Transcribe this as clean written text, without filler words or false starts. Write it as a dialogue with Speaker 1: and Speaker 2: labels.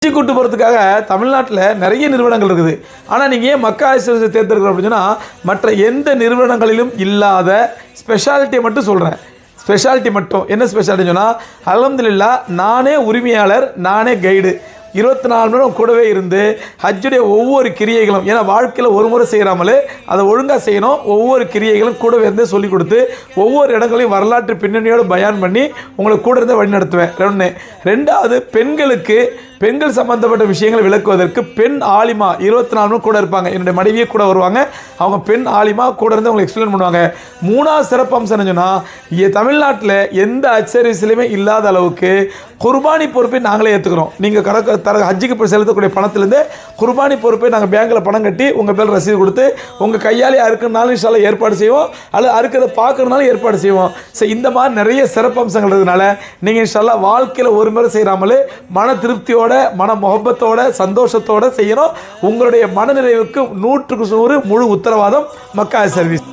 Speaker 1: கூட்டு போகிறதுக்காக தமிழ்நாட்டில் நிறைய நிறுவனங்கள் இருக்குது. ஆனால் நீங்கள் ஏன் மக்கா சர்வீஸை தேர்ந்தெடுக்கிறோம் அப்படின்னு சொன்னால், மற்ற எந்த நிறுவனங்களிலும் இல்லாத ஸ்பெஷாலிட்டியை மட்டும் சொல்கிறேன். ஸ்பெஷாலிட்டி மட்டும் என்ன ஸ்பெஷாலிட்டின்னு சொன்னால், அல்ஹம்துலில்லாஹ் நானே உரிமையாளர், நானே கைடு, 24 மணி நேரம் கூடவே இருந்து ஹஜ்ஜுடைய ஒவ்வொரு கிரியைகளும், ஏன்னா வாழ்க்கையில் ஒரு முறை செய்கிறாமலே அதை ஒழுங்காக செய்யணும், ஒவ்வொரு கிரியைகளும் கூடவே இருந்து சொல்லிக் கொடுத்து ஒவ்வொரு இடங்களையும் வரலாற்று பின்னணியோடு பயான் பண்ணி உங்களை கூட இருந்து வழி நடத்துவேன். ரெண்டாவது, பெண்கள் சம்பந்தப்பட்ட விஷயங்களை விளக்குவதற்கு பெண் ஆலிமா 24 மணி கூட இருப்பாங்க. என்னுடைய மனைவியே கூட வருவாங்க. அவங்க பெண் ஆலிமா கூட இருந்து உங்களுக்கு எக்ஸ்பிளைன் பண்ணுவாங்க. மூணாவது சிறப்பம்சம் என்னன்னா, தமிழ்நாட்டில் எந்த சர்வீஸ்லையுமே இல்லாத அளவுக்கு குர்பானி பொறுப்பை நாங்களே ஏற்றுக்கிறோம். நீங்கள் ஹஜ்ஜுக்கு செலுத்தக்கூடிய பணத்திலேருந்து குர்பானி பொறுப்பை நாங்கள் பேங்கில் பணம் கட்டி உங்கள் பேர் ரசீது கொடுத்து உங்கள் கையாலே அறுக்கிறனாலும் இன்ஷால்லா ஏற்பாடு செய்வோம், அல்லது அறுக்கிறத பார்க்கறதுனாலும் ஏற்பாடு செய்வோம். ஸோ இந்த மாதிரி நிறைய சிறப்பம்சங்கள் இருக்கிறதுனால நீங்கள் இன்ஷால்லா வாழ்க்கையில் ஒரு முறை செய்கிறாமலே மன திருப்தியோட, மன முகப்பத்தோட, சந்தோஷத்தோட செய்யணும். உங்களுடைய மனநிறைவுக்கு 100க்கு 100 முழு உத்தரவாதம் மக்கா சர்வீஸ்.